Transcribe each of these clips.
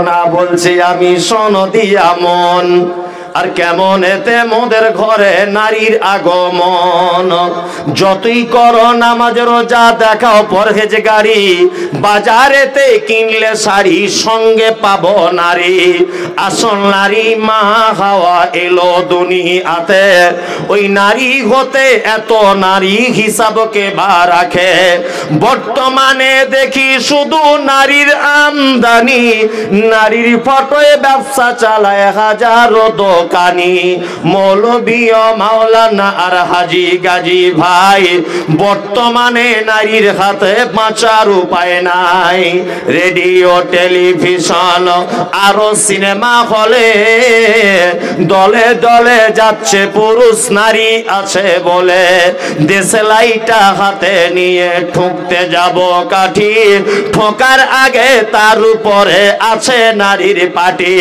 না বলছি আমি শোনো দিয়া মন আর কেমন এতে মোদের ঘরে নারীর আগমন যতই করো নামাজ রোজা দেখাও পরহেজগারি বাজারেতে কিনলে শাড়ি সঙ্গে পাবো নারী আসল নারী মা হাওয়া এলো দুনিয়াতে ওই নারী হতে এত নারী হিসাবকে বা রাখে বর্তমানে দেখি শুধু নারীর আমদানি নারীর ফটোয় ব্যবসা চালায় হাজারো দোকানি মৌলবী মাওলানা আর হাজি গাজী ভাই বর্তমানে নারীর হাতে বাঁচার উপায় নাই রেডিও টেলিভিশন আরো সিনেমা হলে দলে দলে যাচ্ছে পুরুষ নারী আছে বলে দেশে লাইটা হাতে নিয়ে ঠুকতে যাব কাঠি ঠোকার আগে তার উপরে আছে নারীর পাটি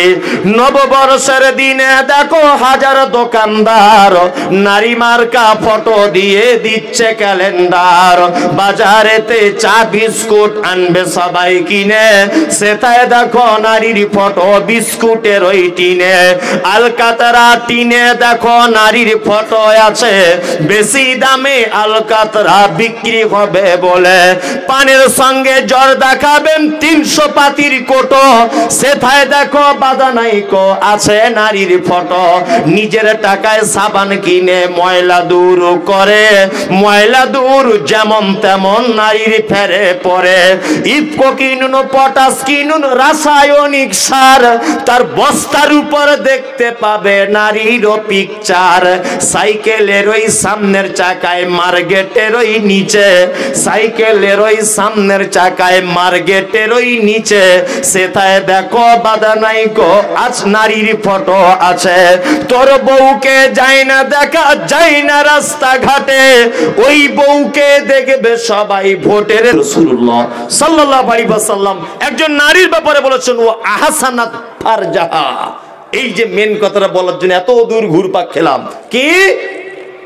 নববর্ষের দিনে দেখো হাজার দোকানদার নারী মার্কা ফটো দিয়ে দিচ্ছে ক্যালেন্ডার বাজারেতে চা বিস্কুট আনবে সবাই কিনে সেটাই দেখো নারীর ফটো বিস্কুটের ওই টিনে আলকাতরা টিনে দেখো নারীর ফটো আছে বেশি দামে আলকাতরা বিক্রি হবে বলে পানের সঙ্গে জ্বর দেখাবেন 300 পাতির কোটো সেটাই দেখো বাদানাইকো আছে নারীর ফটো নিজের টাকায় সাবান কিনে ময়লা দূর করে ময়লা দূর যেমন তেমন নারীর ফেরে পরে ইফকো কিনুন পটাশ কিনুন রাসায়নিক সার তার বস্তার উপর দেখতে পাবে নারীর পিকচার সাইকেলের ওই সামনের চাকায় মার্কেটের ওই নিচে সাইকেলের ওই সামনের চাকায় মার্কেটের ওই নিচে সেটায় দেখো বাদানাইকো আজ নারীর ফটো আছে তোর বউকে যায় না দেখা যায় না রাস্তাঘাটে ওই বউকে দেখবে সবাই ভোটের রাসূলুল্লাহ সাল্লাল্লাহু আলাইহি ওয়াসাল্লাম একজন নারীর ব্যাপারে বলেছেন ও আহসানাত ফারজাহা এই যে মেন কথাটা বলার জন্য এত দূর ঘুরপাক খেলাম কি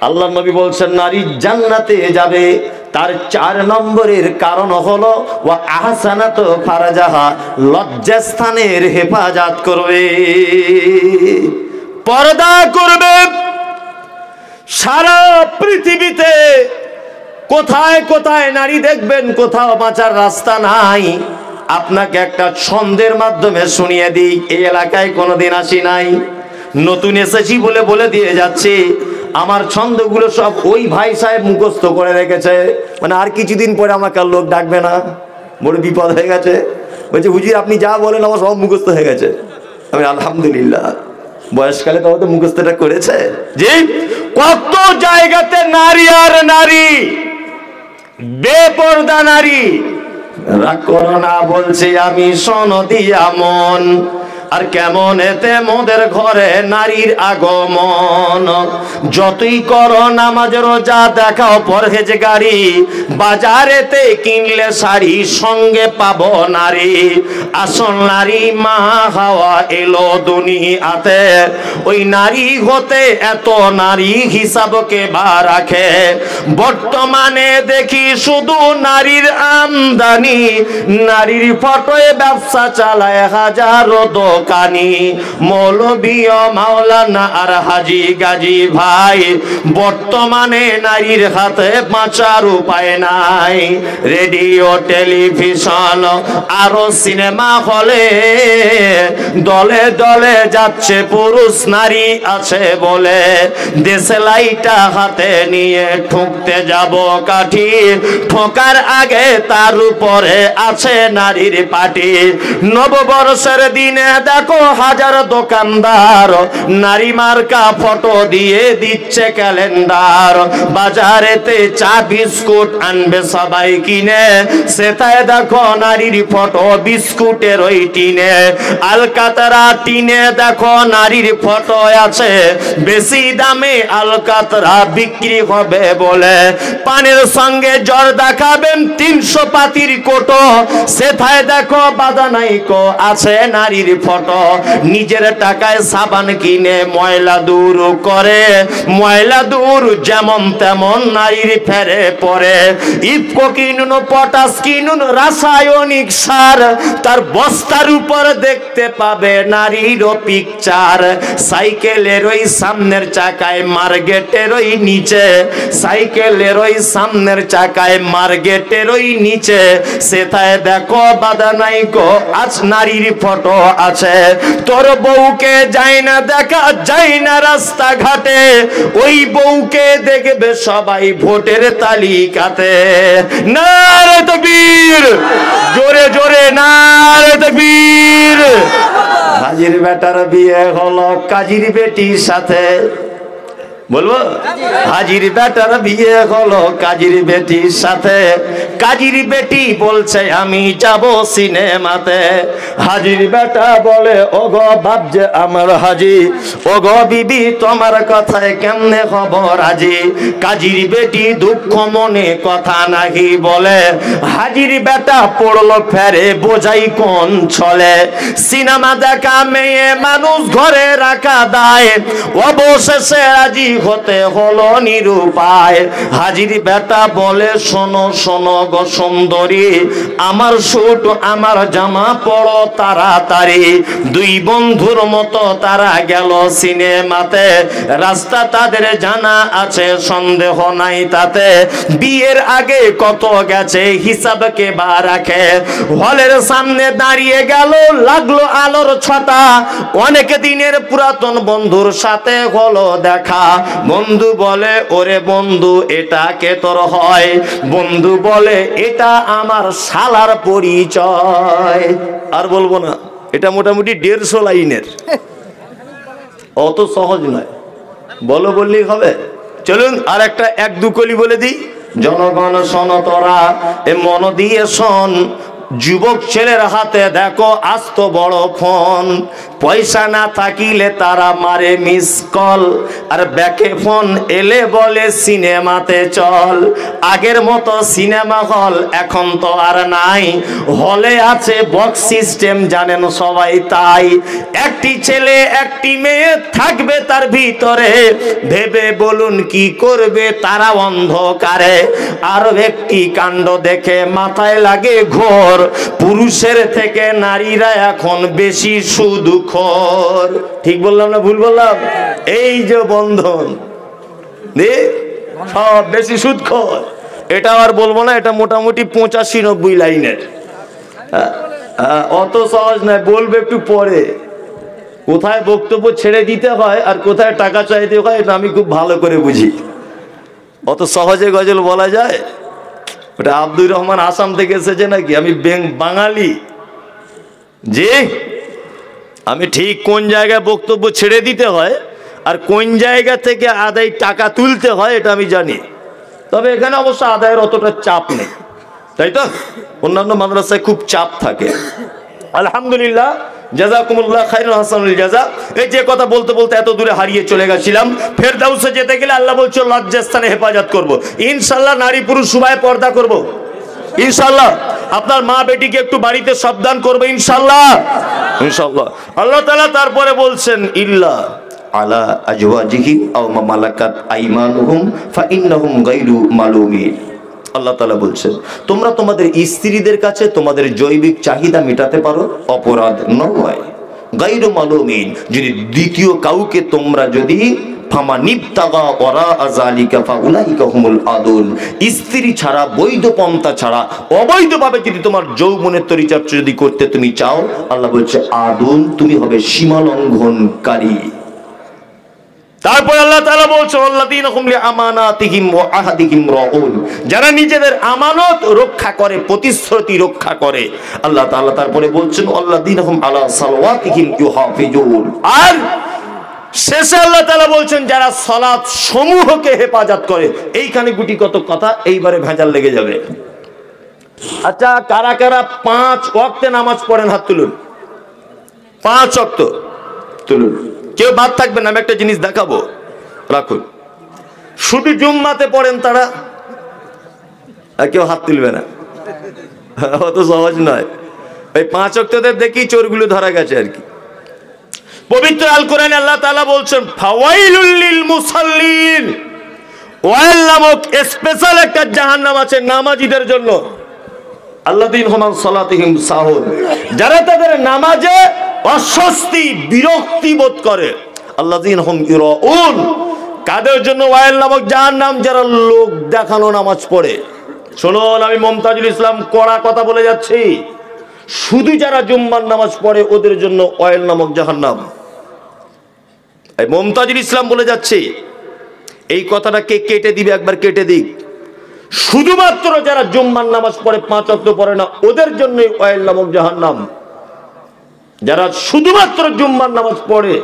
আল্লাহ নবী বলছেন নারী জান্নাতে যাবে তার 4 নম্বরের কারণ হলো ওয়া আহসানাত ফারজাহা লজ্জাস্থানের হেফাজত করবে পর্দা করবে সারা পৃথিবীতে কোথায় কোথায় নারী দেখবেন কোথাও বাঁচার রাস্তা নাই আপনাকে একটা ছন্দের মাধ্যমে শুনিয়ে দিই এই এলাকায় কোনোদিন আসি নাই নতুন এসেছি বলে বলে দিয়ে যাচ্ছি আমার ছন্দগুলো সব ওই ভাই সাহেব মুখস্থ করে রেখেছে মানে আর কিছুদিন পরে আমাকে আর লোক ডাকবে না বড় বিপদ হয়ে গেছে বলছে হুজুর আপনি যা বলেন আমার সব মুখস্থ হয়ে গেছে আমি আলহামদুলিল্লাহ বয়সকালে তো হয়তো মুখস্থটা করেছে যে কত জায়গাতে নারী আর নারী বেপরদা নারী রাগ করো না বলছি আমি শোনো দিয়া মন আর কেমন এতে মোদের ঘরে নারীর আগমন যতই করো নামাজ রোজা দেখাও পরহেজগারি বাজারেতে কিনলে শাড়ি সঙ্গে পাবো নারী আসল নারী মা হাওয়া এলো দুনিয়াতে ওই নারী হতে এত নারী হিসাবকে বা রাখে বর্তমানে দেখি শুধু নারীর আমদানি নারীর ফটোয় ব্যবসা চালায় হাজারো দোকানি মৌলবী মাওলানা আর হাজি গাজী ভাই বর্তমানে নারীর হাতে বাঁচার উপায় নাই রেডিও টেলিভিশন আরো সিনেমা হলে দলে দলে যাচ্ছে পুরুষ নারী আছে বলে দেশে লাইটা হাতে নিয়ে ঠুকতে যাব কাঠি ঠোকার আগে তার উপরে আছে নারীর পাটি নববর্ষের দিনে দেখো হাজার দোকানদার নারী মার্কা ফটো দিয়ে দিচ্ছে ক্যালেন্ডার বাজারেতে চা বিস্কুট আনবে সবাই কিনে সেটাই দেখো নারীর ফটো বিস্কুটের ওই টিনে আলকাতরা টিনে দেখো নারীর ফটো আছে বেশি দামে আলকাতরা বিক্রি হবে বলে পানের সঙ্গে জ্বর দেখাবেন 300 পাতির কোটো সেটাই দেখো বাদানাইকো আছে নারীর ফটো নিজের টাকায় সাবান কিনে ময়লা দূর করে ময়লা দূর যেমন তেমন নারীর ফেরে পরে ইফকো কিনুন পটাশ কিনুন রাসায়নিক সার তার বস্তার উপর দেখতে দেখতে পাবে নারীরও পিকচার, সাইকেলের ওই সামনের চাকায় মার্কেটের ওই নিচে, সাইকেলের ওই সামনের চাকায় মার্কেটের ওই নিচে, সেথায় দেখো বাধা নাই গো আজ নারীর ফটো আছে। তোর বউকে যায় না দেখা যায় না রাস্তাঘাটে, ওই বউকে দেখবে সবাই ভোটের তালিকাতে। নারে তাকবীর, জোরে জোরে নারে তাকবীর। হাজির বেটার বিয়ে হলো কাজীর বেটির সাথে, বলবো হাজির বেটার বিয়ে হলো কাজীর বেটির সাথে। কাজীর বেটি বলছে আমি যাব সিনেমাতে। হাজির বেটা বলে ওগো বাপ যে আমার হাজি, ওগো বিবি তোমার কথায় কেমনে হব রাজি। কাজীর বেটি দুঃখ মনে কথা নাহি বলে, হাজির বেটা পড়লো ফেরে বোঝাই কোন ছলে। সিনেমা দেখা মেয়ে মানুষ ঘরে রাখা দায়, অবশেষে রাজি হতে হলো নিরুপায়। হাজির বেটা বলে শোনো শোনো গো সুন্দরী, আমার স্যুট আমার জামা পরো তাড়াতাড়ি। দুই বন্ধুর মতো তারা গেল সিনেমাতে, রাস্তা তাদের জানা আছে সন্দেহ নাই তাতে। বিয়ের আগে কত গেছে হিসাব কে বা রাখে, হলের সামনে দাঁড়িয়ে গেল লাগলো আলোর ছটা। অনেক দিনের পুরাতন বন্ধুর সাথে হলো দেখা। বন্ধু বলে ওরে বন্ধু এটা কে তোর হয়, বন্ধু বলে এটা আমার শালার পরিচয়। আর বলবো না, এটা মোটামুটি 150 লাইনের, অত সহজ নয়। বলো বললেই হবে। চলুন আর একটা 1-2 কলি বলে দিই। জনগণ শোন তোরা এ মন দিয়ে শোন, যুবক ছেলের হাতে দেখো আস্ত বড় ফোন। পয়সা না থাকিলে তারা মারে মিস কল, আর ব্যাকে ফোন এলে বলে সিনেমাতে চল। আগের মতো সিনেমা হল এখন তো আর নাই, হলে আছে বক্স সিস্টেম জানেন সবাই তাই। একটি ছেলে একটি মেয়ে থাকবে তার ভিতরে, ভেবে বলুন কি করবে তারা অন্ধকারে। আর একটি কাণ্ড দেখে মাথায় লাগে ঘোর, পুরুষের থেকে নারীরা এখন বেশি সুদখোর। ঠিক বললাম না ভুল বললাম? এই যে বন্ধন সব বেশি সুদখোর। এটা আর বলবো না, এটা মোটামুটি 85-90 লাইনের, অত সহজ নয়। বলবে একটু পরে, কোথায় বক্তব্য ছেড়ে দিতে হয় আর কোথায় টাকা চাইতে হয় এটা আমি খুব ভালো করে বুঝি। অত সহজে গজল বলা যায়? ওটা আব্দুর রহমান আসাম থেকে এসেছে নাকি? আমি বাঙালি, যে আমি ঠিক কোন জায়গায় বক্তব্য ছেড়ে দিতে হয় আর কোন জায়গা থেকে আদায় টাকা তুলতে হয় এটা আমি জানি। তবে এখানে অবশ্য আদায়ের অতটা চাপ নেই, তাই তো? অন্যান্য মাদ্রাসায় খুব চাপ থাকে। আলহামদুলিল্লাহ, জাযাকুমুল্লাহ খায়রুল হাসানুল জাযা। এই যে কথা বলতে বলতে এত দূরে হারিয়ে চলে গেছিলাম। ফেরদাউসে যেতে গেলে আল্লাহ বলছে লজ্জাস্থানে হেফাজত করব। ইনশাআল্লাহ নারী পুরুষ উভয়ে পর্দা করব ইনশাআল্লাহ। আপনার মা বেটিকে একটু বাড়িতে সাবধান করবে ইনশাআল্লাহ, ইনশাআল্লাহ। আল্লাহ তাআলা তারপরে বলছেন ইল্লা আলা আজওয়াজিহি আও মা মালাকাত আইমানুহুম ফাইন্নাহুম গায়রু মালুমিন। আল্লাহ তাআলা বলছেন তোমরা তোমাদের স্ত্রীদের কাছে তোমাদের জৈবিক চাহিদা মেটাতে পারো, অপরাধ নয়। গায়রু মালুমিন, যদি দ্বিতীয় কাউকে তোমরা যদি ফামানিবতাগা ওয়ারা যালিকা ফাউলাইকা হুমুল আদুন, স্ত্রী ছাড়া বৈধ পন্থা ছাড়া অবৈধভাবে যদি তোমার যৌবনের পরিচর্যা যদি করতে তুমি চাও, আল্লাহ বলছে আদুন, তুমি হবে সীমা লঙ্ঘনকারী। তারপর আল্লাহ তাআলা বলছে আল্লাযীনা হুম লিআমানাতিহিম ওয়া আহদিহিম রাউন, যারা নিজেদের আমানত রক্ষা করে, প্রতিশ্রুতি রক্ষা করে। আল্লাহ তাআলা তারপরে বলছেন আল্লাযীনা হুম আলা সালাওয়াতিহিম ইউহাফিজুন। আর শেষে আল্লাহ তাআলা বলছেন যারা সালাত সমূহকে হেফাজত করে। এইখানে গুটি কত কথা, এইবারে ভেজাল লেগে যাবে। আচ্ছা, কারা কারা 5 ওয়াক্তে নামাজ পড়েন? হাত তুলুন। 5 ওয়াক্ত তুলুন। কেউ বাদ থাকবেন? আমি একটা জিনিস দেখাবো, রাখুন। শুধু জুম্মাতে পড়েন তারা, কেউ হাত তুলবে না, অত সহজ নয়। এই 5 ওয়াক্তদের দেখি চোরগুলো ধরা গেছে আর কি। পবিত্র আল কোরআনে আল্লাহ তাআলা বলছেন ফাওয়াইলুল লিল মুসাল্লিন, ওয়াইল নামক স্পেশাল একটা জাহান্নাম আছে নামাজীদের জন্য। আল্লাযীনা হুম আন সালাতিহিম সাহুন, যারা তাদের নামাজে অস্বস্তি বিরক্তি বোধ করে। আল্লাযীনা হুম ইউরাউন, কাদের জন্য ওয়াইল নামক জাহান্নাম, যারা লোক দেখানো নামাজ পড়ে। শুনুন, আমি মুমতাজুল ইসলাম কড়া কথা বলে যাচ্ছি, শুধু যারা জুম্মার নামাজ পড়ে ওদের জন্য ওয়াইল নামক জাহান্নাম। এই মুমতাজুল ইসলাম বলে যাচ্ছে, এই কথাটা কে কেটে দিবে একবার কেটে দিক। শুধুমাত্র যারা জুম্মার নামাজ পড়ে, 5 ওয়াক্ত পড়ে না, ওদের জন্যই ওয়াইল নামক জাহান্নাম। যারা শুধুমাত্র জুম্মার নামাজ পড়ে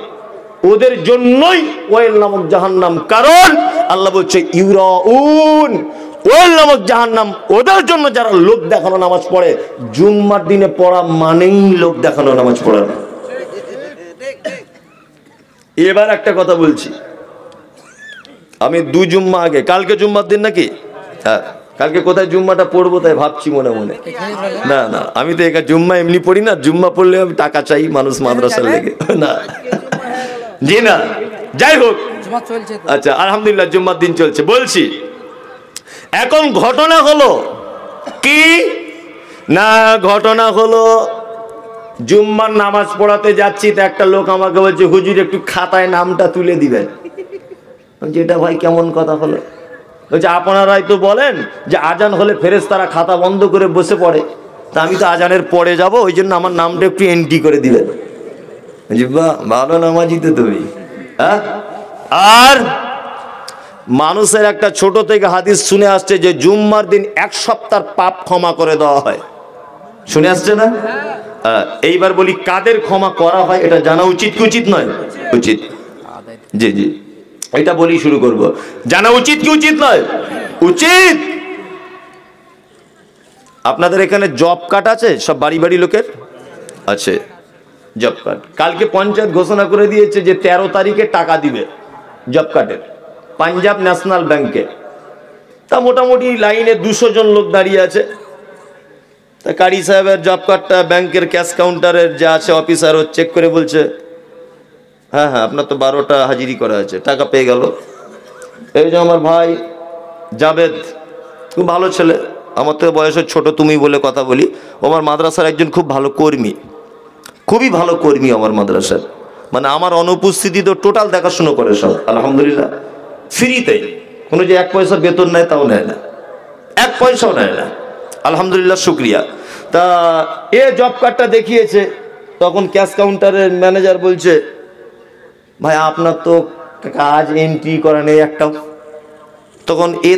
ওদের জন্যই ওয়াইল নামক জাহান্নাম। কারণ আল্লাহ বলছে ইউরাউন, ওয়াইল নামক জাহান্নাম ওদের জন্য যারা লোক দেখানো নামাজ পড়ে। জুম্মার দিনে পড়া মানেই লোক দেখানো নামাজ পড়া না। এবার একটা কথা বলছি, আমি 2 জুম্মা আগে, কালকে জুম্মার দিন নাকি? হ্যাঁ, কালকে কোথায় জুম্মাটা পড়বো তাই ভাবছি মনে মনে। না না, আমি তো একা জুম্মা এমনি পড়ি না, জুম্মা পড়লে আমি টাকা চাই মানুষ মাদ্রাসা লেগে না। জি না, যাই হোক, আচ্ছা আলহামদুলিল্লাহ জুম্মার দিন চলছে। বলছি এখন ঘটনা হলো কি না, ঘটনা হলো জুম্মার নামাজ পড়াতে যাচ্ছি, তো একটা লোক আমাকে বলছে হুজুর একটু খাতায় নামটা তুলে দিবেন। যেটা ভাই কেমন কথা হলো? বলছে আপনারাই তো বলেন যে আজান হলে ফেরেশতারা খাতা বন্ধ করে বসে পড়ে, তা আমি তো আজানের পরে যাব, ওই জন্য আমার নামটা একটু এন্ট্রি করে দিবেন। বাহ, ভালো নামাজি তো তুমি। হ্যাঁ, আর মানুষের একটা ছোট থেকে হাদিস শুনে আসছে যে জুম্মার দিন 1 সপ্তাহ পাপ ক্ষমা করে দেওয়া হয়, শুনে আসছে না? এইবার বলি কাদের ক্ষমা করা হয় এটা জানা উচিত কি উচিত নয়? উচিত। জি জি, এটা বলি শুরু করব। জানা উচিত কি উচিত নয়? উচিত। আপনাদের এখানে জব কার্ড আছে সব বাড়ি বাড়ি লোকের? আছে জব কার্ড। কালকে পঞ্চায়েত ঘোষণা করে দিয়েছে যে 13 তারিখে টাকা দিবে জব কার্ডের, পাঞ্জাব ন্যাশনাল ব্যাংকে। তা মোটামুটি লাইনে 200 জন লোক দাঁড়িয়ে আছে। তা কারি সাহেবের জব কার্ডটা ব্যাংকের ক্যাশ কাউন্টারের যা আছে অফিসার ও চেক করে বলছে হ্যাঁ হ্যাঁ আপনার তো 12টা হাজিরি করা আছে, টাকা পেয়ে গেল। এই যে আমার ভাই জাবেদ, খুব ভালো ছেলে, আমার তো বয়সের ছোট, তুমি বলে কথা বলি, আমার মাদ্রাসার একজন খুব ভালো কর্মী, খুবই ভালো কর্মী আমার মাদ্রাসার, মানে আমার অনুপস্থিতি তো টোটাল দেখাশুনো করে সব, আলহামদুলিল্লাহ ফ্রিতে, কোনো যে 1 পয়সা বেতন নেয় তাও নেয় না, 1 পয়সাও নেয় না, আলহামদুলিল্লাহ শুক্রিয়া। তা এ জব কার্ডটা দেখিয়েছে, তখন ক্যাশ কাউন্টারের ম্যানেজার বলছে ভাই আপনার তো কাজ এন্ট্রি করা নেই একটাও।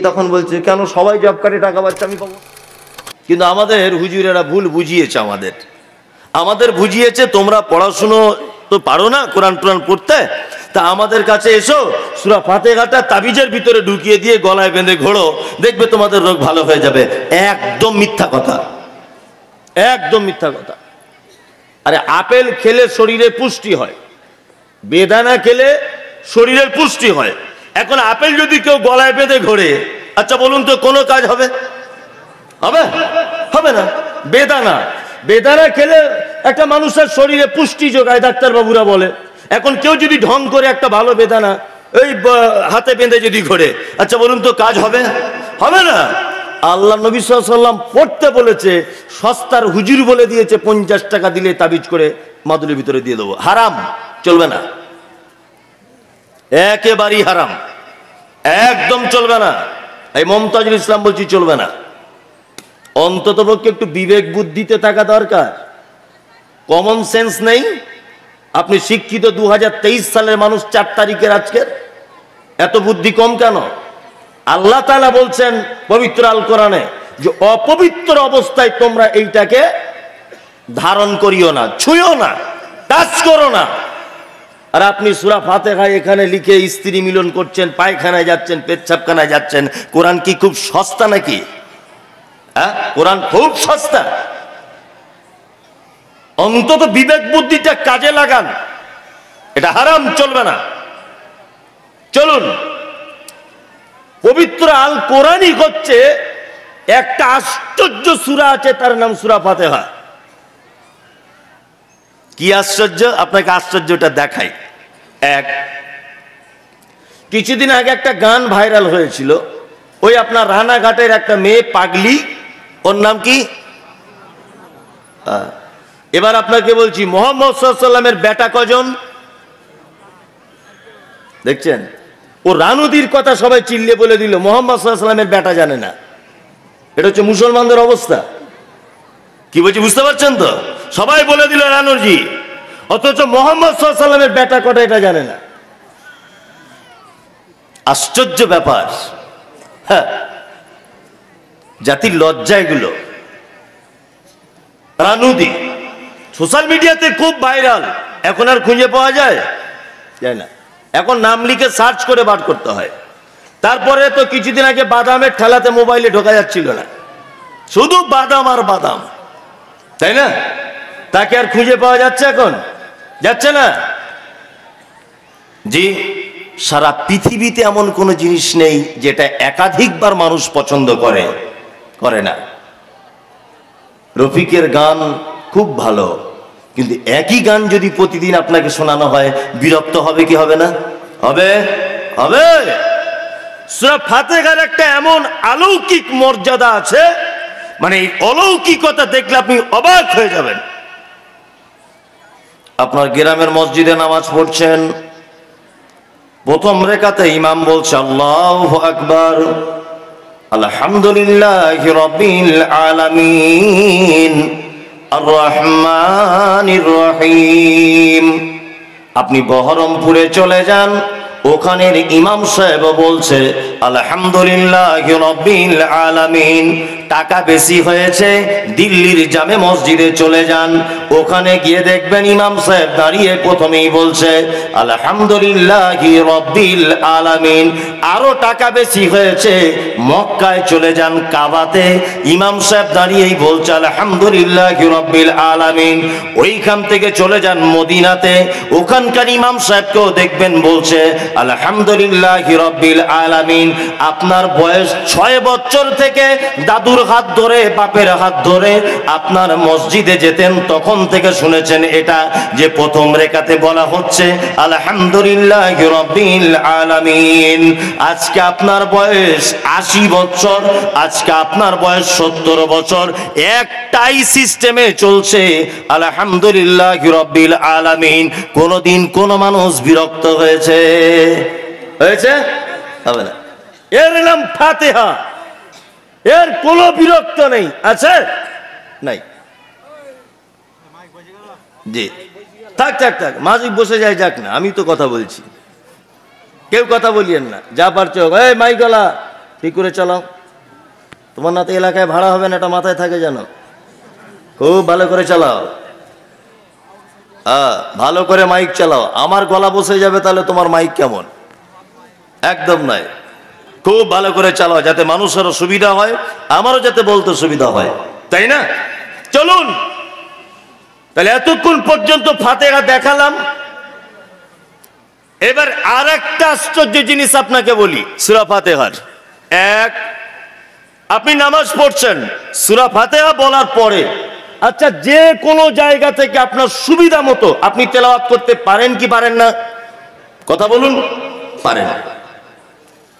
তখন বলছে কেন, সবাই জব কার্ডে টাকা পাচ্ছে আমি পাবো? কিন্তু আমাদের হুজুরেরা ভুল বুঝিয়েছে, আমাদের বুঝিয়েছে তোমরা পড়াশুনো তো পারো না কোরআন টোরআন পড়তে, তা আমাদের কাছে এসো, সূরা ফাতিহাটা তাবিজের ভিতরে ঢুকিয়ে দিয়ে গলায় বেঁধে ঘোড়ো, দেখবে তোমাদের রোগ ভালো হয়ে যাবে। একদম মিথ্যা কথা, একদম মিথ্যা কথা। আরে আপেল খেলে শরীরে পুষ্টি হয়, বেদানা খেলে শরীরের পুষ্টি হয়। এখন আপেল যদি কেউ গলায় বেঁধে ঘোরে, আচ্ছা বলুন তো কোনো কাজ হবে? হবে? হবে না। বেদানা খেলে একটা মানুষের শরীরে পুষ্টি যোগায়, ডাক্তারবাবুরা বলে। এখন কেউ যদি ঢং করে একটা ভালো বেদানা এই হাতে বেঁধে যদি ঘোরে, আচ্ছা বলুন তো কাজ হবে? হবে না। আল্লাহ নবী সাল্লাল্লাহু আলাইহি ওয়াসাল্লাম পড়তে বলেছে, সস্তার হুজুর বলে দিয়েছে 50 টাকা দিলে তাবিজ করে মাদুরের ভিতরে দিয়ে দেবো, হারাম, চলবে না, একেবারেই হারাম, একদম চলবে না। এই মুমতাজুল ইসলাম বলছি চলবে না। অন্তত পক্ষে একটু বিবেক বুদ্ধিতে থাকা দরকার, কমন সেন্স নেই। আপনি শিক্ষিত 2023 সালের মানুষ, 4 তারিখের আজকের, এত বুদ্ধি কম কেন? আল্লাহ তাআলা বলছেন পবিত্র আল কোরআনে যে অপবিত্র অবস্থায় তোমরা এইটাকে ধারণ করিও না, ছুঁয়ো না, টাচ করো না। আর আপনি সূরা ফাতিহায় এখানে লিখে স্ত্রী মিলন করছেন, পায়খানায় যাচ্ছেন, পেচ্ছাবখানায় যাচ্ছেন। কোরআন কি খুব সস্তা নাকি? হ্যাঁ, কোরআন খুব সস্তা। অন্তত বিবেক বুদ্ধিটা কাজে লাগান, এটা হারাম, চলবে না। চলুন, পবিত্র আল কোরআনই হচ্ছে একটা আশ্চর্য সূরা আছে, তার নাম সূরা ফাতিহা। কি আশ্চর্য, আপনাকে আশ্চর্যটা দেখাই। কিছুদিন আগে একটা গান ভাইরাল হয়েছিল, ওই আপনার রানাঘাটের একটা মেয়ে পাগলি, ওর নাম কি, এবার আপনাকে বলছি, মুহাম্মদ সাল্লাল্লাহু আলাইহি ওয়াসাল্লামের বেটা কজন দেখছেন? ও রানুদির কথা সবাই চিল্লে বলে দিল, মুহাম্মদ সাল্লাল্লাহু আলাইহি ওয়াসাল্লামের বেটা জানে না। এটা হচ্ছে মুসলমানদের অবস্থা। কি বলছি বুঝতে পারছেন তো? সবাই বলে দিল রানুজি, অথচ মুহাম্মদ সাল্লাল্লাহু আলাইহি ওয়াসাল্লামের বেটা কটা এটা জানে না। আশ্চর্য ব্যাপার। হ্যাঁ, জাতির লজ্জা এগুলো। রানুদি সোশ্যাল মিডিয়াতে খুব ভাইরাল, এখন আর খুঁজে পাওয়া যায় না। এখন নাম লিখে সার্চ করে বার করতে হয়। তারপরে তো কিছুদিন আগে বাদামের ঠেলাতে মোবাইলে ঢোকা যাচ্ছিল না, শুধু বাদাম আর বাদাম, তাই না? তাকে আর খুঁজে পাওয়া যাচ্ছে এখন? যাচ্ছে না। জি, সারা পৃথিবীতে এমন কোনো জিনিস নেই যেটা একাধিকবার মানুষ পছন্দ করে না। রফিকের গান খুব ভালো, কিন্তু একই গান যদি প্রতিদিন আপনাকে শোনানো হয়, বিরক্ত হবে কি হবে না? হবে। সূরা ফাতিহার একটা এমন অলৌকিক মর্যাদা আছে, মানে এই অলৌকিকতা দেখলে আপনি অবাক হয়ে যাবেন। আপনার গ্রামের মসজিদে নামাজ পড়ছেন, প্রথম রেকাতে ইমাম বলছে আল্লাহু আকবার, আলহামদুলিল্লাহি রাব্বিল আলামিন, আর রহমানির রহিম। আপনি বহরমপুরে চলে যান, ওখানের ইমাম সাহেব বলছে আলহামদুলিল্লাহি রাব্বিল আলামিন। টাকা বেশি হয়েছে, দিল্লির জামে মসজিদে চলে যান, ওখানে গিয়ে দেখবেন ইমাম সাহেব দাঁড়িয়ে প্রথমেই বলছে আলহামদুলিল্লাহি রাব্বিল আলামিন। আরো টাকা বেশি হয়েছে, মক্কায় চলে যান, কাবাতে ইমাম সাহেব দাঁড়িয়েই বলছে আলহামদুলিল্লাহি রাব্বিল আলামিন। ওইখান থেকে চলে যান মদিনাতে, ওখানকার ইমাম সাহেবকেও দেখবেন বলছে আলহামদুলিল্লাহি রাব্বিল আলামিন। আপনার বয়স 6 বছর থেকে দাদুর হাত ধরে, বাপের হাত ধরে আপনার মসজিদে যেতেন, তখন থেকে শুনেছেন এটা, যে প্রথম রেকাতে বলা হচ্ছে আলহামদুলিল্লাহি রাব্বিল আলামিন। আজকে আপনার বয়স 80 বছর, আজকে আপনার বয়স 70 বছর, একটাই সিস্টেমে চলছে আলহামদুলিল্লাহি রাব্বিল আলামিন। কোনদিন কোন মানুষ বিরক্ত হয়েছে? হবে না। এর নাম ফাতিহা, এর কোনো বিরক্ত নেই, আছে নাই? জি, থাক মাঝিক বসে যায়, যাক না, আমি তো কথা বলছি, কেউ কথা বলিয়েন না, যা পারছো এই মাইকলা ঠিক করে চালাও। তোমার না তো এলাকায় ভাড়া হবে না, এটা মাথায় থাকে জানো, খুব ভালো করে চালাও। ভালো করে মাইক চালাও। আমার গলা বসে যাবে তাহলে তোমার মাইক কেমন? একদম নাই, খুব ভালো করে চালাও, যাতে মানুষেরও সুবিধা হয়, আমারও যাতে বলতে সুবিধা হয়, তাই না? চলুন তাহলে, এতক্ষণ পর্যন্ত ফাতিহা দেখালাম। এবার আর একটা আশ্চর্য জিনিস আপনাকে বলি সূরা ফাতিহার। এক, আপনি নামাজ পড়ছেন, সূরা ফাতিহা বলার পরে আচ্ছা যে কোনো জায়গা থেকে আপনার সুবিধা মতো আপনি তেলাওয়াত করতে পারেন কি পারেন না? কথা বলুন, পারেন।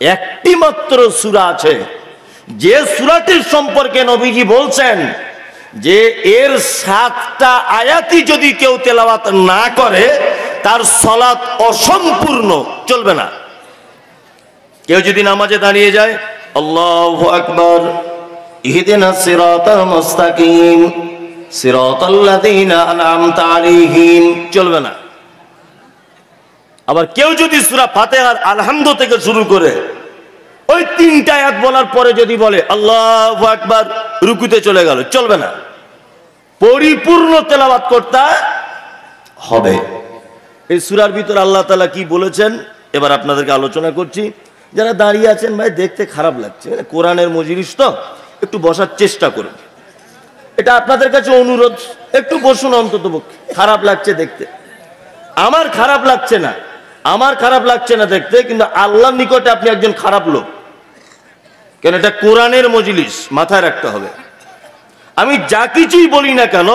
একটি মাত্র সূরা আছে যে সূরাটির সম্পর্কে নবীজি বলছেন যে এর 7টা আয়াতই যদি কেউ তেলাওয়াত না করে তার সালাত অসম্পূর্ণ, চলবে না। কেউ যদি নামাজে দাঁড়িয়ে যায় আল্লাহু আকবার, ইহদিনাস সিরাতাল মুস্তাকিম সিরাতাল্লাযীনা আন'আমতা আলাইহিম, চলবে না। আবার কেউ যদি সূরা ফাতিহার আলহামদু থেকে শুরু করে ওই 3টা আয়াত বলার পরে যদি বলে আল্লাহু আকবার, রুকুতে চলে গেল, চলবে না। পরিপূর্ণ তেলাওয়াত করতে হবে। এই সূরার ভিতর আল্লাহ তাআলা কি বলেছেন এবার আপনাদেরকে আলোচনা করছি। যারা দাঁড়িয়ে আছেন ভাই দেখতে খারাপ লাগছে, কোরআনের মজলিস তো, একটু বসার চেষ্টা করুন, এটা আপনাদের কাছে অনুরোধ, একটু বসুন অন্তত পক্ষে। খারাপ লাগছে দেখতে, আমার খারাপ লাগছে না, আমার খারাপ লাগছে না দেখতে, কিন্তু আল্লাহর নিকটে আপনি একজন খারাপ লোক, কেন এটা কোরআনের মজলিস, মাথায় রাখতে হবে। আমি যা কিছুই বলি না কেন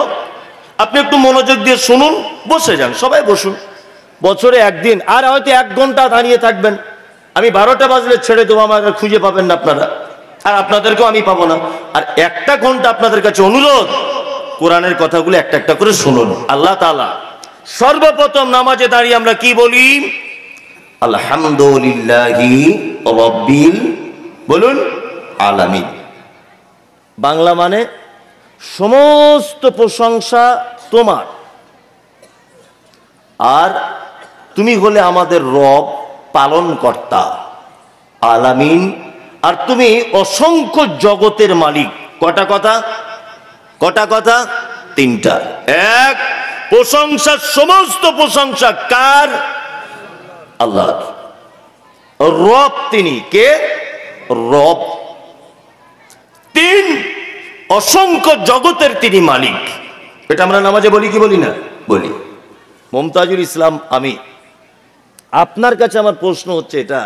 আপনি একটু মনোযোগ দিয়ে শুনুন, বসে যান, সবাই বসুন। বছরে একদিন, আর হয়তো 1 ঘন্টা দাঁড়িয়ে থাকবেন, আমি 12টা বাজলে ছেড়ে দেবো, আমাকে খুঁজে পাবেন না আপনারা, আর আপনাদেরকেও আমি পাবো না। আর 1টা ঘন্টা আপনাদের কাছে অনুরোধ, কোরআনের কথাগুলো একটা একটা করে শুনুন। আল্লাহ তাআলা সর্বপ্রথম নামাজে দাঁড়িয়ে আমরা কি বলি? আলহামদুলিল্লাহি রাব্বিল বলুন আলামিন। বাংলা মানে সমস্ত প্রশংসা তোমার, আর তুমি হলে আমাদের রব, পালনকর্তা, আলামিন, আর তুমি অসংখ্য জগতের মালিক। কটা কথা? কটা কথা? তিনটা। এক, প্রশংসা, সমস্ত প্রশংসা কার? আল্লাহ। রব তিনি কে? রব। তিন, অসংখ্য জগতের তিনি মালিক। এটা আমরা নামাজে বলি কি বলি না? বলি। মুমতাজুল ইসলাম আমি, আপনার কাছে আমার প্রশ্ন হচ্ছে এটা,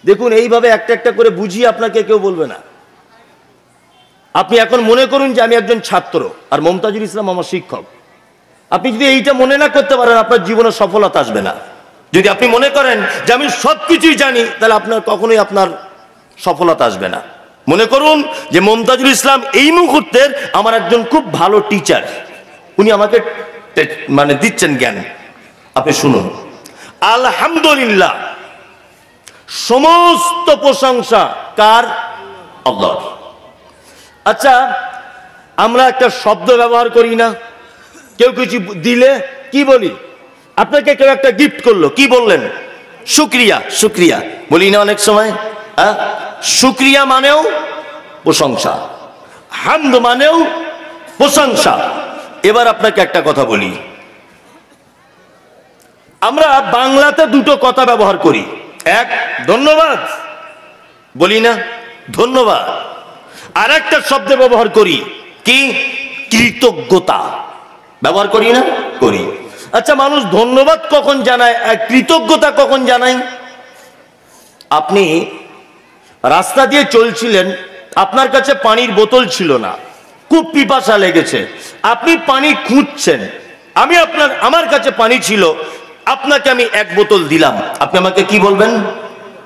দেখুন এইভাবে একটা একটা করে বুঝিয়ে আপনাকে কেউ বলবে না। আপনি এখন মনে করুন যে আমি একজন ছাত্র আর মুমতাজুল ইসলাম আমার শিক্ষক। আপনি যদি এইটা মনে না করতে পারেন, আপনার জীবনে সফলতা আসবে না। যদি আপনি মনে করেন যে আমি সবকিছুই জানি, তাহলে আপনার কখনোই আপনার সফলতা আসবে না। মনে করুন যে মুমতাজুল ইসলাম এই মুহূর্তের আমার একজন খুব ভালো টিচার, উনি আমাকে মানে দিচ্ছেন জ্ঞান। আপনি শুনুন, আলহামদুলিল্লাহ, সমস্ত প্রশংসা কার? আল্লাহর। আচ্ছা, আমরা একটা শব্দ ব্যবহার করি না? কেউ কিছু দিলে কি বলি? আপনাকে কেউ একটা গিফট করলো, কি বললেন? শুকরিয়া। শুকরিয়া বলি না অনেক সময়? হ্যাঁ, শুকরিয়া মানেও প্রশংসা, হামদ মানেও প্রশংসা। এবার আপনাকে একটা কথা বলি, আমরা বাংলাতে দুটো কথা ব্যবহার করি। এক, ধন্যবাদ বলি না? ধন্যবাদ। আর একটা শব্দ ব্যবহার করি কি? কৃতজ্ঞতা। ব্যবহার করি না? করি। আচ্ছা, মানুষ ধন্যবাদ কখন জানায় আর কৃতজ্ঞতা কখন জানায়? আপনি রাস্তা দিয়ে চলছিলেন, আপনার কাছে পানির বোতল ছিল না, খুব পিপাসা লেগেছে, আপনি পানি খুঁজছেন। আমার কাছে পানি ছিল, আপনাকে আমি এক বোতল দিলাম, আপনি আমাকে কি বলবেন?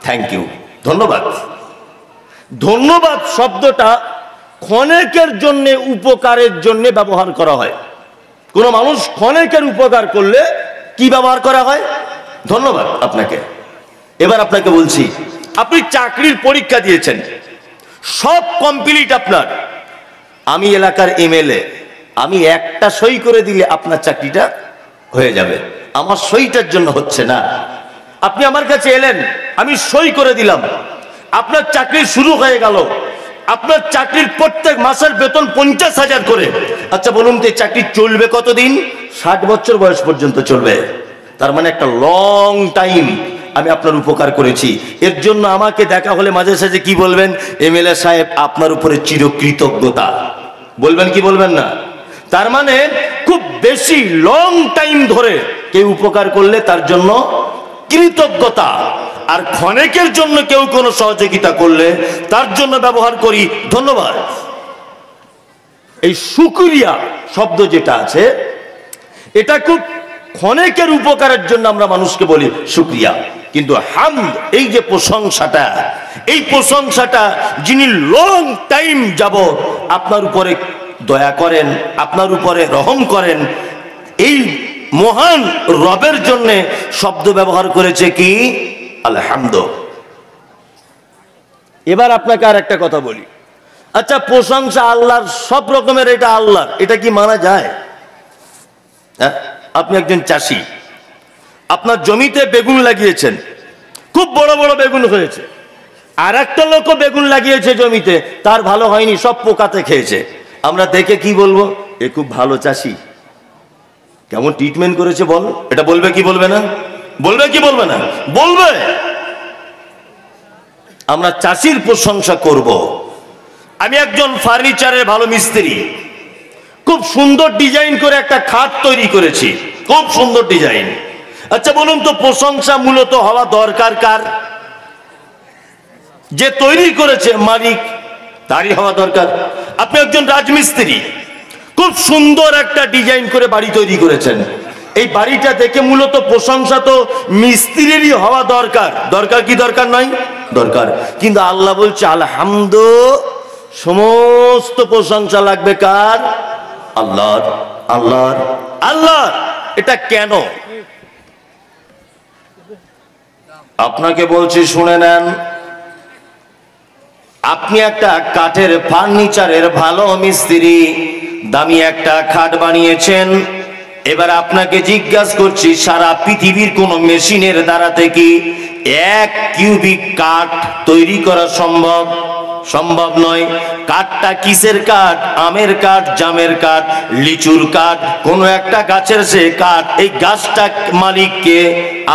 থ্যাংক ইউ, ধন্যবাদ। ধন্যবাদ শব্দটা ক্ষণেকের জন্য, উপকারের জন্য ব্যবহার করা হয়। কোন মানুষ ক্ষণেকের উপকার করলে কি ব্যবহার করা হয়? ধন্যবাদ আপনাকে। এবার আপনাকে বলছি, আপনি চাকরির পরীক্ষা দিয়েছেন, সব কমপ্লিট আপনার, আমি এলাকার এমএলএ, আমি একটা সই করে দিলে আপনার চাকরিটা হয়ে যাবে। আমার সইটার জন্য হচ্ছে না। আপনি আমার কাছে এলেন, আমি সই করে দিলাম, আপনার চাকরি শুরু হয়ে গেল। আপনার চাকরির প্রত্যেক মাসের বেতন 50,000 করে। আচ্ছা বলুন তো, এই চাকরি চলবে কতদিন? 60 বছর বয়স পর্যন্ত চলবে। তার মানে একটা লং টাইম আমি আপনার উপকার করেছি। এর জন্য আমাকে দেখা হলে মাঝে সাঝে কি বলবেন? এমএলএ সাহেব, আপনার উপরে চিরকৃতজ্ঞতা। বলবেন কি বলবেন না? তার মানে খুব বেশি লং টাইম ধরে কেউ উপকার করলে তার জন্য কৃতজ্ঞতা, আর ক্ষণেকের জন্য কেউ কোনো সহযোগিতা করলে তার জন্য ব্যবহার করি ধন্যবাদ। এই শুকরিয়া শব্দ যেটা আছে, এটা খুব ক্ষণেকের উপকারের জন্য আমরা মানুষকে বলি শুকরিয়া। কিন্তু হামদ, এই যে প্রশংসাটা, এই প্রশংসাটা যিনি লং টাইম যাবত আপনার উপরে দয়া করেন, আপনার উপরে রহম করেন, এই মহান রবের জন্য শব্দ ব্যবহার করেছে কি? আলহামদুলিল্লাহ। এবার আপনাকে আর একটা কথা বলি, আচ্ছা প্রশংসা আল্লাহর, সব রকমের, এটা আল্লাহর, এটা কি মানা যায়? হ্যাঁ, আপনি একজন চাষি, আপনার জমিতে বেগুন লাগিয়েছেন, খুব বড় বড় বেগুন হয়েছে। আর একটা লোকও বেগুন লাগিয়েছে জমিতে, তার ভালো হয়নি, সব পোকাতে খেয়েছে। আমরা দেখে কি বলবো? এ খুব ভালো চাষি, কেমন ট্রিটমেন্ট করেছে বল। এটা বলবে কি বলবে না? বলবে কি বলবে না? বলবে। আমরা চাষির প্রশংসা করব। আমি একজন ফার্নিচারের ভালো মিস্ত্রি, খুব সুন্দর ডিজাইন করে একটা খাট তৈরি করেছি, খুব সুন্দর ডিজাইন। আচ্ছা বলুন তো, প্রশংসা মূলত হওয়া দরকার কার? যে তৈরি করেছে মালিক, তারই হওয়া দরকার। আপনি একজন রাজমিস্ত্রি, খুব সুন্দর একটা ডিজাইন করে বাড়ি তৈরি করেছেন, এই বাড়িটা দেখে মূলত প্রশংসা তো মিস্ত্রিরই হওয়া দরকার। দরকার কি দরকার নয়? দরকার। কিন্তু আল্লাহ বলছে আলহামদুলিল্লাহ, সমস্ত প্রশংসা লাগবে কার? আল্লাহর আল্লাহর আল্লাহর। এটা কেন? আপনাকে বলছি, শুনে নেন। আপনি একটা কাঠের ফার্নিচারের ভালো মিস্ত্রি, দামি একটা খাট বানিয়েছেন। এবার আপনাকে জিজ্ঞাসা করছি, সারা পৃথিবীর কোন মেশিনের দ্বারা থেকে 1 কিউবিক কাঠ তৈরি করা সম্ভব? সম্ভব নয়। কাঠটা কিসের কাঠ? আমের কাঠ, জামের কাঠ, লিচুর কাঠ, কোন একটা গাছের সে কাঠ। এই গাছটা মালিককে?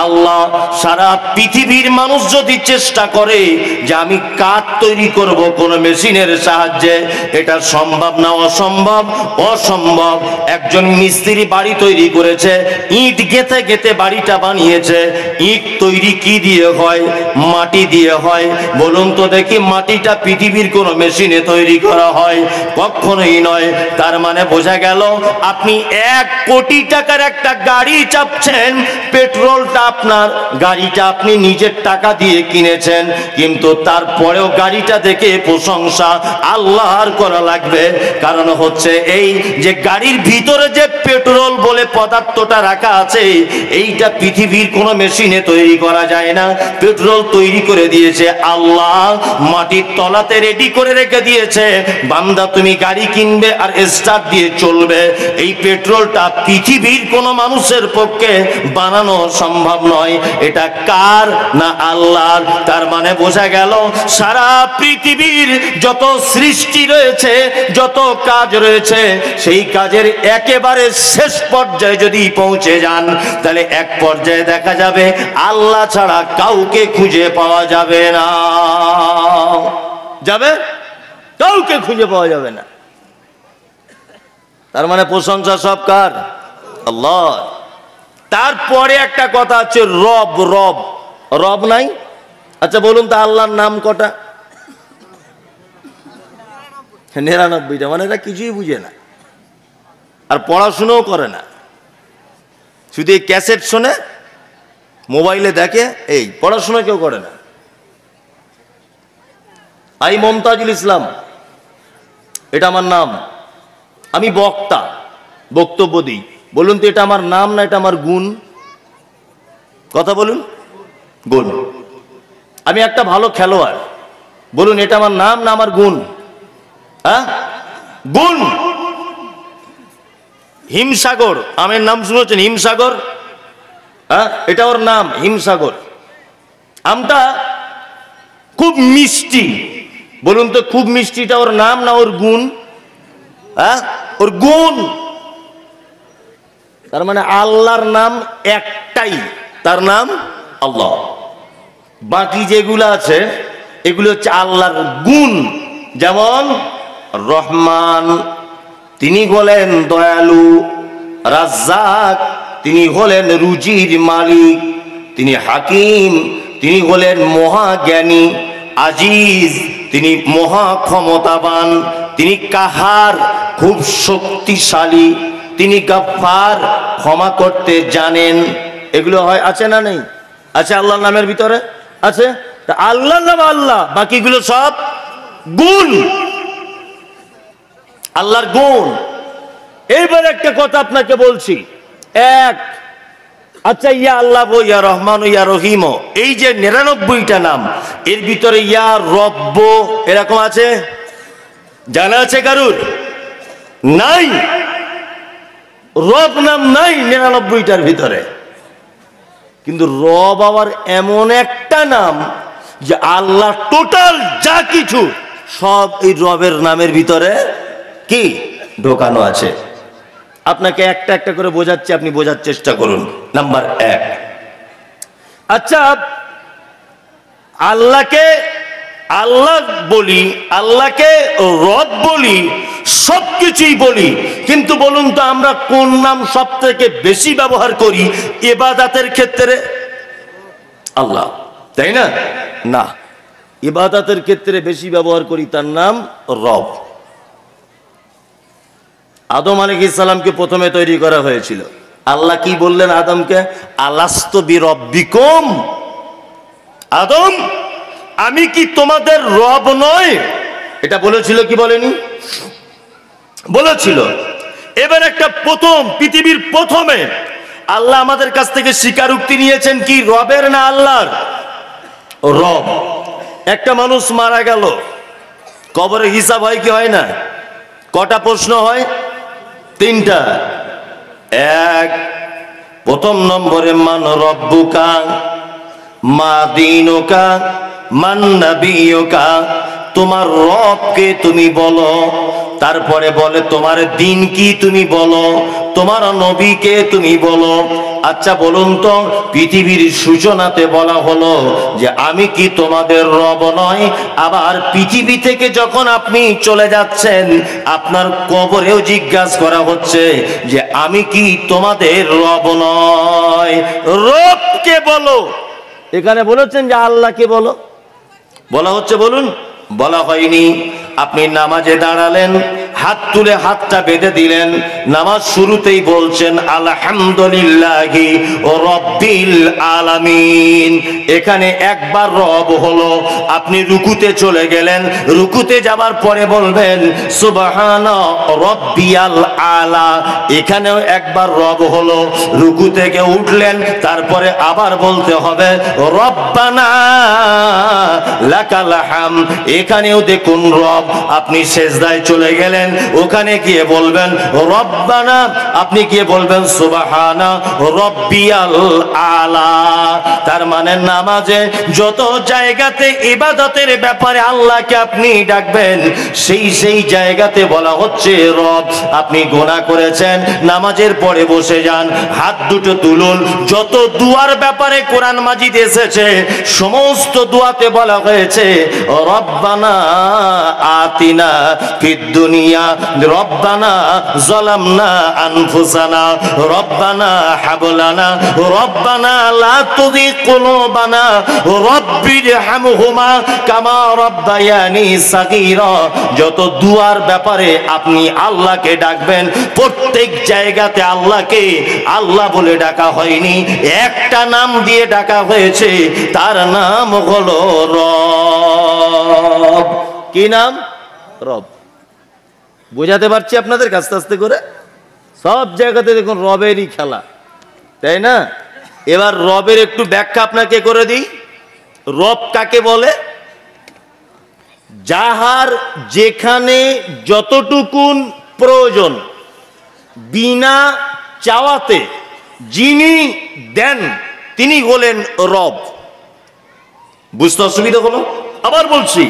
আল্লাহ। সারা পৃথিবীর মানুষ যদি চেষ্টা করে যে আমি কাঠ তৈরি করব কোন মেশিনের সাহায্যে, এটা সম্ভব না অসম্ভব? অসম্ভব। একজন মিস্ত্রি বাড়ি তৈরি করেছে, ইট গেঁথে গেঁথে বাড়িটা বানিয়েছে। ইট তৈরি কি দিয়ে হয়? মাটি দিয়ে হয়। বলুন তো দেখি, মাটিটা পৃথিবীর কোন মেশিনে তৈরি করা হয়? কখনোই নয়। তার মানে বোঝা গেল, আপনি 1 কোটি টাকার একটা গাড়ি চাপছেন, পেট্রোলটা আপনার, গাড়িটা আপনি নিজের টাকা দিয়ে কিনেছেন, কিন্তু তারপরেও গাড়িটা দেখে প্রশংসা আল্লাহর করা লাগবে। কারণ হচ্ছে এই যে গাড়ির ভিতরে যে পেট্রোল বলে পদার্থটা রাখা আছে, এইটা পৃথিবীর কোনো মেশিনে তৈরি করা যায় না। পেট্রোল তৈরি করে দিয়েছে আল্লাহ, মাটির তলাতে রেডি করে রেখে দিয়েছে। বান্দা তুমি গাড়ি কিনবে আর স্টার্ট দিয়ে চলবে। এই পেট্রোলটা পৃথিবীর কোনো মানুষের পক্ষে বানানো সম্ভব নয়। এটা কার? না আল্লাহর। তার মানে বোঝা গেল, সারা পৃথিবীর যত সৃষ্টি রয়েছে, যত কাজ রয়েছে, সেই কাজের একেবারে শেষ পর্যায়ে যদি পৌঁছে যান, তাহলে এক পর্যায়ে দেখা যাবে আল্লাহ ছাড়া কাউকে খুঁজে পাওয়া যাবে না। যাবে? কাউকে খুঁজে পাওয়া যাবে না। তার মানে প্রশংসা সব কার? আল্লাহ। তারপরে একটা কথা আছে, রব। রব রব নাই? আচ্ছা বলুন তো, আল্লাহর নাম কটা? 99টা। মানে এরা কিছুই বুঝে না, আর পড়াশুনোও করে না, শুধু এই ক্যাসেট শোনে, মোবাইলে দেখে, এই পড়াশোনা কেউ করে না। আই মমতাজুল ইসলাম, এটা আমার নাম, আমি বক্তা, বক্তব্য দিই। বলুন তো, এটা আমার নাম না এটা আমার গুণ? কথা বলুন। গুণ। আমি একটা ভালো খেলোয়াড়, বলুন এটা আমার নাম না আমার গুণ? হ্যাঁ, গুণ। হিমসাগর, আমের নাম শুনেছেন? হিমসাগর, হ্যাঁ, এটা ওর নাম, হিমসাগর। আমটা খুব মিষ্টি, বলুন তো খুব মিষ্টিটা ওর নাম না ওর গুণ? হ্যাঁ, ওর গুণ। তার মানে আল্লাহর নাম একটাই, তার নাম আল্লাহ। বাকি যেগুলো আছে এগুলো হচ্ছে আল্লাহর গুণ। যেমন রহমান, তিনি হলেন দয়ালু। রাজ্জাক, তিনি হলেন রুজির মালিক। তিনি হাকিম, তিনি হলেন মহাজ্ঞানী। আজিজ, তিনি মহা ক্ষমতাবান। তিনি কাহার, খুব শক্তিশালী। তিনি গাফফার, ক্ষমা করতে জানেন। এগুলো হয়, আছে না নেই? আছে আল্লাহর নামের ভিতরে, আছে। আল্লাহর নাম আল্লাহ, বাকিগুলো সব গুণ, আল্লাহর গুণ। এইবার একটা কথা আপনাকে বলছি, আচ্ছা ইয়া আল্লাহ, ইয়া রহমান, ইয়া রহিম, এই যে 99টা নাম, এর ভিতরে ইয়া রব্ব এরকম আছে? জানা আছে কারুর? নাই। রব নাম নাই 99টার ভিতরে। কিন্তু রব আবার এমন একটা নাম যে আল্লাহ টোটাল যা কিছু সব এই রবের নামের ভিতরে কি ঢোকানো আছে। আপনাকে একটা একটা করে বোঝাচ্ছি, আপনি বোঝার চেষ্টা করুন। নাম্বার 1, আচ্ছা আল্লাহকে আল্লাহ বলি, আল্লাহকে রব বলি, সবকিছুই বলি, কিন্তু বলুন তো আমরা কোন নাম সব থেকে বেশি ব্যবহার করি ইবাদতের ক্ষেত্রে? আল্লাহ, তাই না? না, ইবাদতের ক্ষেত্রে বেশি ব্যবহার করি তার নাম রব। আদম আলাইহিস সালামকে প্রথমে তৈরি করা হয়েছিল, আল্লাহ কি বললেন আদমকে? আলাস্তু বিরব্বিকুম, আদম আমি কি তোমাদের রব নয়? এটা বলেছিল কি বলেনি? বলেছিল। এবার একটা প্রথম, পৃথিবীর প্রথমে আল্লাহ আমাদের কাছ থেকে স্বীকারোক্তি নিয়েছেন কি, রবের না আল্লাহর? রব। একটা মানুষ মারা গেল, কবরে হিসাব হয় কি হয় না? কটা প্রশ্ন হয়? তিনটা। এক, প্রথম নম্বরে মান রব্বুকা, মা দীনুকা, মান নবিয়ুকা, তোমার রবকে তুমি বলো। তারপরে বলে তোমার দিন কি তুমি বলো, তোমার নবীকে তুমি বলো। আচ্ছা বলুন তো, পৃথিবীর সূচনাতে বলা হলো যে আমি কি তোমাদের রব নয়? আবার পৃথিবী থেকে যখন আপনি চলে যাচ্ছেন, আপনার কবরেও জিজ্ঞাসা করা হচ্ছে যে আমি কি তোমাদের রব নয়? রবকে বলো। এখানে বলেছেন যে আল্লাহকে বলো, বলা হচ্ছে বলুন? বলা হয়নি। আপনি নামাজে দাঁড়ালেন, হাত তুলে হাতটা বেঁধে দিলেন, নামাজ শুরুতেই বলছেন আলহামদুলিল্লাহি রাব্বিল আলামিন। এখানে একবার রব হলো। আপনি রুকুতে চলে গেলেন, রুকুতে যাবার পরে বলবেন সুবহানা রাব্বিয়াল আলা। এখানেও একবার রব হলো। রুকু থেকে উঠলেন, তারপরে আবার বলতে হবে রব্বানা লাকাল হামদ। এখানেও দেখুন রব। আপনি সেজদায় চলে গেলেন, ওখানে গিয়ে বলবেন রব্বানা, আপনি গিয়ে বলবেন সুবহানা রাব্বিয়াল আলা। তার মানে নামাজে যত জায়গাতে ইবাদতের ব্যাপারে আল্লাহকে আপনি ডাকবেন, সেই জায়গাতে বলা হচ্ছে রব। আপনি গুনাহ করেছেন, নামাজের পরে বসে যান, হাত দুটো তুলুন। যত দুয়ার ব্যাপারে কোরআন মাজিদ এসেছে, সমস্ত দুয়াতে বলা হয়েছে রব্বানা আতিনা ফিদ দুনিয়া, রব্বানা যালামনা আনফুসানা, রব্বানা হাবলানা, রব্বানা লা তুযিগ কুলুবানা, রব্বিরহামহুমা কামা রাব্বায়ানি সাগীরা। যত দুয়ার ব্যাপারে আপনি আল্লাহকে ডাকবেন, প্রত্যেক জায়গাতে আল্লাহকে আল্লাহ বলে ডাকা হয়নি, একটা নাম দিয়ে ডাকা হয়েছে, তার নাম হলো রব। কি নাম? রব। বোঝাতে পারছি আপনাদের আস্তে আস্তে করে? সব জায়গাতে দেখুন রবেরই খেলা, তাই না? এবার রবের একটু ব্যাখ্যা আপনাকে করে দিই। রব কাকে বলে? যাহার যেখানে যতটুকুন প্রয়োজন, বিনা চাওয়াতে যিনি দেন, তিনি হলেন রব। বুঝতে অসুবিধা হলো? আবার বলছি,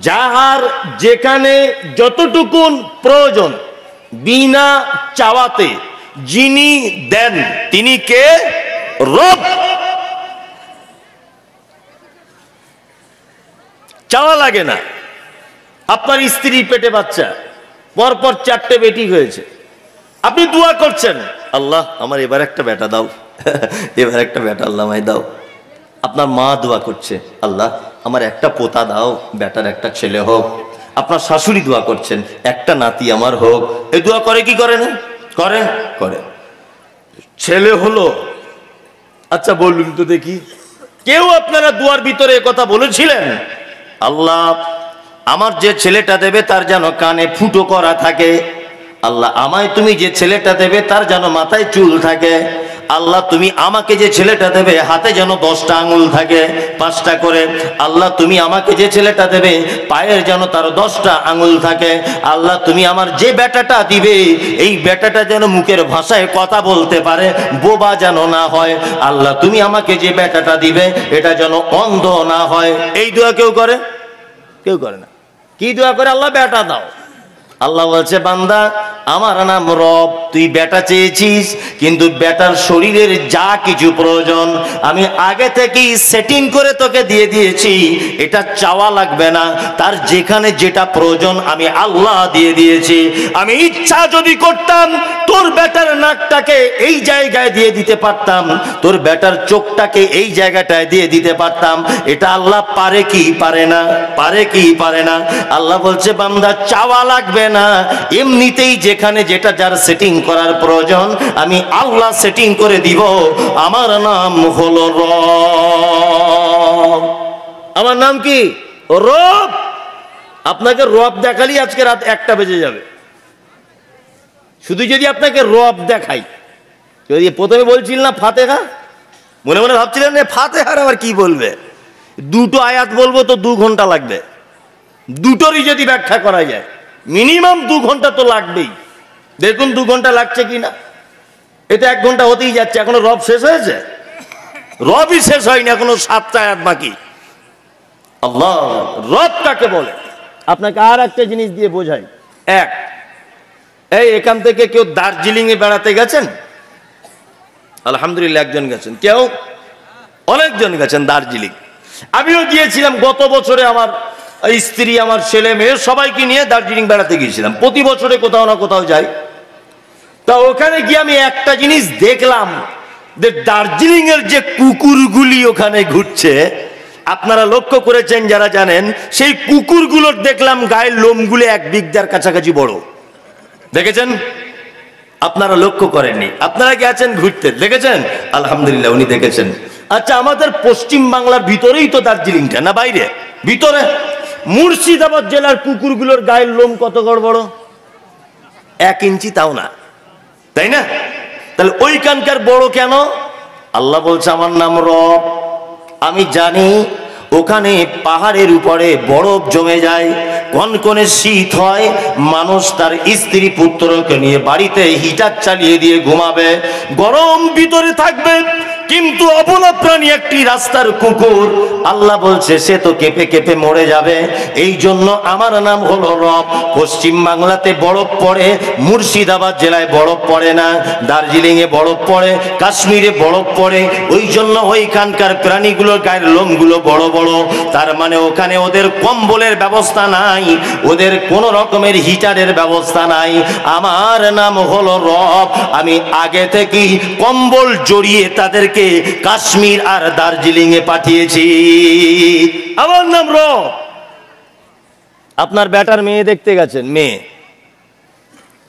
যাহার যেখানে যতটুকুন প্রয়োজন, বিনা চাওয়াতে যিনি দেন, তিনি কে? রব। চাওয়া লাগে না। আপনার স্ত্রী পেটে বাচ্চা, পরপর 4টে বেটি হয়েছে, আপনি দোয়া করছেন আল্লাহ আমার এবার একটা বেটা দাও, এবার একটা বেটা আল্লাহ আমায় দাও। আপনার মা দোয়া করছে আল্লাহ আমার একটা পোতা দাও, বেটার একটা ছেলে হোক। আপনার শাশুড়ি দোয়া করছেন একটা নাতি আমার হোক। এই দোয়া করে কি করে না? করে করে। ছেলে হলো, আচ্ছা বলুন তো দেখি, কেউ আপনারা দুয়ার ভিতরে কথা বলেছিলেন আল্লাহ আমার যে ছেলেটা দেবে তার যেন কানে ফুটো করা থাকে, আল্লাহ আমায় তুমি যে ছেলেটা দেবে তার যেন মাথায় চুল থাকে, আল্লাহ তুমি আমাকে যে ছেলেটা দেবে হাতে যেন 10টা আঙুল থাকে, 5টা করে, আল্লাহ তুমি আমাকে যে ছেলেটা দেবে পায়ের যেন তার 10টা আঙুল থাকে, আল্লাহ তুমি আমার যে বেটাটা দিবে এই বেটাটা যেন মুখের ভাষায় কথা বলতে পারে, বোবা যেন না হয়, আল্লাহ তুমি আমাকে যে বেটাটা দিবে এটা যেন অন্ধ না হয়। এই দোয়া কেউ করে? কেউ করে না। কি দোয়া করে? আল্লাহ বেটা দাও। আল্লাহ বলছে বান্দা আমার নাম রব, তুই বেটা চেয়েছিস, কিন্তু বেটার শরীরের যা কিছু প্রয়োজন আমি আগে থেকেই সেটিং করে তোকে দিয়ে দিয়েছি, এটা চাওয়া লাগবে না। তার যেখানে যেটা প্রয়োজন আমি আল্লাহ দিয়ে দিয়েছি। আমি ইচ্ছা যদি করতাম তোর বেটার নাকটাকে এই জায়গায় দিয়ে দিতে পারতাম, তোর বেটার চোখটাকে এই জায়গাটায় দিয়ে দিতে পারতাম। এটা আল্লাহ পারে কি পারে না? পারে কি পারে না? আল্লাহ বলছে বান্দা চাওয়া লাগবে না, এমনিতেই যেখানে যেটা যার সেটিং করার প্রয়োজন আমি আল্লাহ সেটিং করে দিব। আমার নাম হলো রব। আমার নাম কি? রব। আপনাকে রব দেখালি আজকে রাত 1টা বেজে যাবে। শুধু যদি আপনাকে রব দেখাই, যদি প্রথমে বলছিল না ফাতেহা, মনে মনে ভাবছিলেন যে ফাতেহার আবার কি বলবে, দুটো আয়াত বলবো তো 2 ঘন্টা লাগবে। দুটোরই যদি ব্যাখ্যা করা যায় মিনিমাম 2 ঘন্টা তো লাগবেই। দেখুন 2 ঘন্টা লাগছে কিনা, এটা 1 ঘন্টা হতেই যাচ্ছে। এখনো রব শেষ হয়েছে? রবই শেষ হয়নি, এখনো 7টা আয়াত বাকি। আল্লাহ রব কাকে বলে আপনাকে আর একটা জিনিস দিয়ে বোঝাই। এখান থেকে কেউ দার্জিলিং এ বেড়াতে গেছেন? আলহামদুলিল্লাহ একজন গেছেন। কেউ? অনেকজন গেছেন দার্জিলিং। আমিও গিয়েছিলাম গত বছরে, আমার স্ত্রী, আমার ছেলে মেয়ে সবাইকে নিয়ে দার্জিলিং বেড়াতে গিয়েছিলাম। প্রতি বছরে কোথাও না কোথাও যাই। তা ওখানে গিয়ে আমি একটা জিনিস দেখলাম, যে দার্জিলিং এর যে কুকুরগুলি ওখানে ঘুরছে, আপনারা লক্ষ্য করেছেন যারা জানেন, সেই কুকুরগুলোর দেখলাম গায়ের লোমগুলো 1 বিঘার কাছাকাছি বড়। দেখেছেন? আপনারা লক্ষ্য করেননি? আপনারা কি আছেন ঘুরতে, দেখেছেন? আলহামদুলিল্লাহ উনি দেখেছেন। আচ্ছা, আমাদের পশ্চিম বাংলার ভিতরেই তো দার্জিলিংটা, না বাইরে? ভিতরে। মুর্শিদাবাদ জেলার কুকুরগুলোর গায়ের লোম কত বড় বড়? 1 ইঞ্চি তাও না, তাই না? তাহলে ওইখানকার বড় কেন? আল্লাহ বলছে আমার নাম রব। আমি জানি ওখানে পাহাড়ের উপরে বরফ জমে যায়, কনকনে শীত হয়, মানুষ তার স্ত্রী পুত্রকে নিয়ে বাড়িতে হিটার চালিয়ে দিয়ে ঘুমাবে, গরম ভিতরে থাকবে। কিন্তু অবলা প্রাণী একটি রাস্তার কুকুর, আল্লাহ বলছে সে তো কেঁপে কেঁপে মরে যাবে। এই জন্য আমার নাম হলো রব। পশ্চিম বাংলাতে বরফ পড়ে, মুর্শিদাবাদ জেলায় বরফ পড়ে না, দার্জিলিং এ বরফ পড়ে, কাশ্মীরে বরফ পড়ে। ওই জন্য ওইখানকার প্রাণীগুলোর গায়ের লোমগুলো বড় বড়। তার মানে ওখানে ওদের কম্বলের ব্যবস্থা নাই, ওদের কোন রকমের হিটারের ব্যবস্থা নাই। আমার নাম হলো রব। আমি আগে থেকেই কম্বল জড়িয়ে তাদেরকে কাশ্মীর আর দার্জিলিং এ পাঠিয়েছি। আমার নাম রব। আপনার বেটার মেয়ে দেখতে গেছেন, মেয়ে,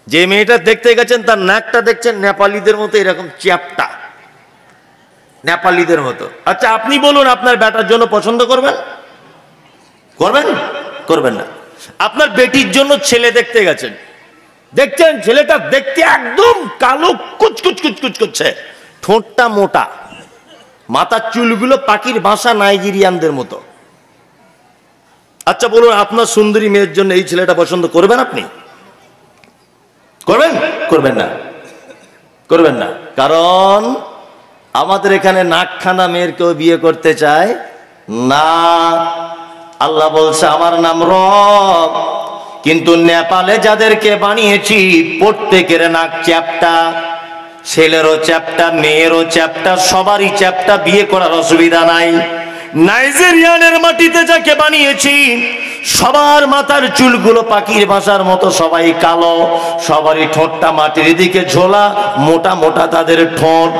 যে মেয়েটা দেখতে গেছেন তার নাকটা দেখছেন নেপালিদের মতো এরকম চ্যাপটা, নেপালিদের মতো। আচ্ছা আপনি বলুন, আপনার বেটার জন্য পছন্দ করবেন? করবেন? করবেন না। আপনার বেটির জন্য ছেলে দেখতে গেছেন, দেখছেন ছেলেটা দেখতে একদম কালো কুচকুচ কুচকুচ করছে, ঠোঁটটা মোটা, মাথার চুলগুলো পাখির ভাষা নাইজেরিয়ানদের মতো। আচ্ছা বলুন, আপনার সুন্দরী মেয়ের জন্য এই ছেলেটা পছন্দ করবেন আপনি? করবেন? করবেন না, করবেন না। কারণ আমাদের এখানে নাকখানা মেয়ের কেউ বিয়ে করতে চায় না। আল্লাহ বলছে আমার নাম রব। কিন্তু নেপালে যাদেরকে বানিয়েছি প্রত্যেকের নাক চ্যাপ্টা, ছেলেরও চ্যাপ্টা, মেয়েরও চ্যাপ্টা, সবারই চ্যাপ্টা, বিয়ে করার অসুবিধা নাই। নাইজেরিয়ানের মাটিতে যাকে বানিয়েছি সবার মাথার চুলগুলো পাখির ভাষার মতো, সবাই কালো, সবারই ঠোঁটটা মাটির দিকে ঝোলা, মোটা মোটা তাদের ঠোঁট।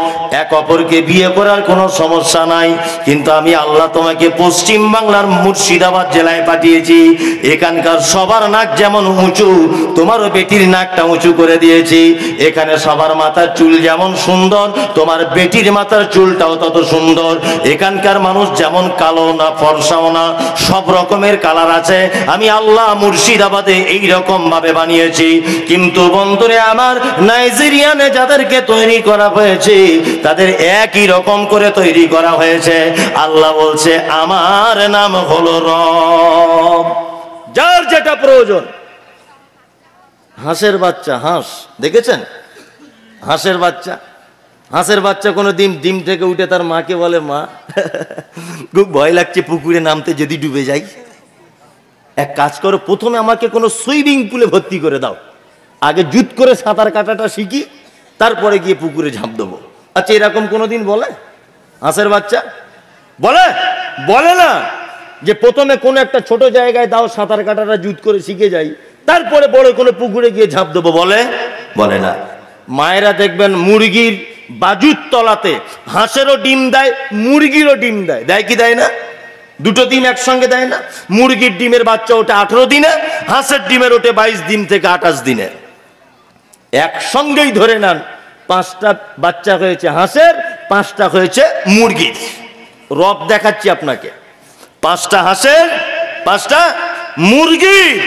এক অপরকে বিয়ে করার কোনো সমস্যা নাই। কিন্তু আমি আল্লাহ তোমাকে পশ্চিম বাংলার মুর্শিদাবাদ জেলায় পাঠিয়েছি, এখানকার সবার নাক যেমন উঁচু, তোমারও বেটির নাকটা উঁচু করে দিয়েছি। এখানে সবার মাথার চুল যেমন সুন্দর, তোমার বেটির মাথার চুলটাও তত সুন্দর। এখানকার মানুষ যেমন কালো না, ফর্সাও না, সব রকমের কালার আছে। আমি আল্লাহ মুর্শিদাবাদে এই রকম ভাবে বানিয়েছি। কিন্তু বন্ধুরে আমার, নাইজেরিয়ানে যাদেরকে তৈরি করা হয়েছে তাদের একই রকম করে তৈরি করা হয়েছে। আল্লাহ বলছে আমার নাম হলো রব। যার যেটা প্রয়োজন। হাঁসের বাচ্চা, হাঁস দেখেছেন? হাঁসের বাচ্চা, হাঁসের বাচ্চা কোনো ডিম থেকে উঠে তার মাকে বলে, মা খুব ভয় লাগছে পুকুরে নামতে, যদি ডুবে যাই। এক কাজ করো, প্রথমে আমাকে কোনো সুইমিং পুলে ভর্তি করে দাও, আগে জুত করে সাঁতার কাটাটা শিখি, তারপরে গিয়ে পুকুরে ঝাঁপ দেবো। আচ্ছা এরকম কোনোদিন বলে হাঁসের বাচ্চা? বলে? বলে না যে প্রথমে কোনো একটা ছোট জায়গায় দাও, সাঁতার কাটাটা জুত করে শিখে যাই, তারপরে বড় কোনো পুকুরে গিয়ে ঝাঁপ দেবো, বলে? বলে না। মায়েরা দেখবেন মুরগির বাজুর তলাতে হাঁসেরও ডিম দেয়, মুরগিরও ডিম দেয়, দেয় কি দেয় না? দুটো ডিম একসঙ্গে দেয় না? মুরগির ডিমের বাচ্চা ওঠে 18 দিনে, হাঁসের ডিমের ওঠে 22 দিন থেকে 28 দিনে। একসঙ্গেই ধরে নেন 5টা বাচ্চা হয়েছে হাঁসের, 5টা হয়েছে মুরগির। রব দেখাচ্ছি আপনাকে, 5টা হাঁসের, 5টা মুরগির।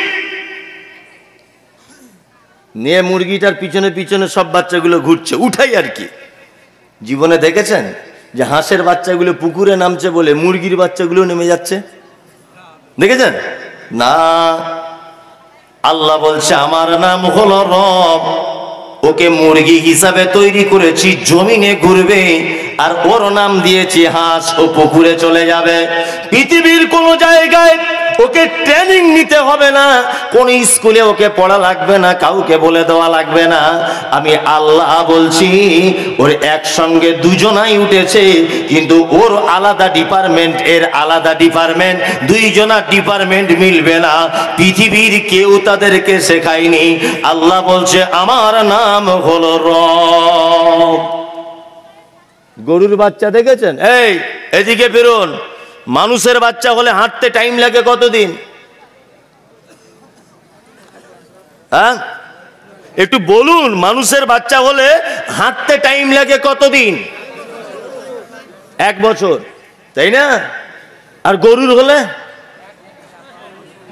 নিয়ে মুরগিটার পিছনে পিছনে সব বাচ্চাগুলো ঘুরছে, উঠাই আর কি। জীবনে দেখেছেন যে হাঁসের বাচ্চাগুলো পুকুরে নামছে বলে মুরগির বাচ্চাগুলো নেমে যাচ্ছে? দেখেছেন না? আল্লাহ বলছে আমার নাম হলো রব, ওকে মুরগি হিসাবে তৈরি করেছি, জমিনে ঘুরবে, আর ওর নাম দিয়েছি হাঁস, ও পুকুরে চলে যাবে। পৃথিবীর কোন জায়গায় ওকে ট্রেনিং নিতে হবে না, কোন স্কুলে ওকে পড়া লাগবে না, কাউকে বলে দেওয়া লাগবে না। আমি আল্লাহ বলছি ওর একসঙ্গে দুজনাই উঠেছে, কিন্তু ওর আলাদা ডিপার্টমেন্ট, এর আলাদা ডিপার্টমেন্ট, দুইজনা ডিপার্টমেন্ট মিলবে না। পৃথিবীর কেউ তাদেরকে শেখায়নি। আল্লাহ বলছে আমার নাম হলো রব। গরুর বাচ্চা দেখেছেন? এই এদিকে ফিরুন। মানুষের বাচ্চা হলে হাঁটতে টাইম লাগে কতদিন? হ্যাঁ, একটু বলুন। মানুষের বাচ্চা হলে হাঁটতে টাইম লাগে কতদিন? 1 বছর, তাই না? আর গরুর হলে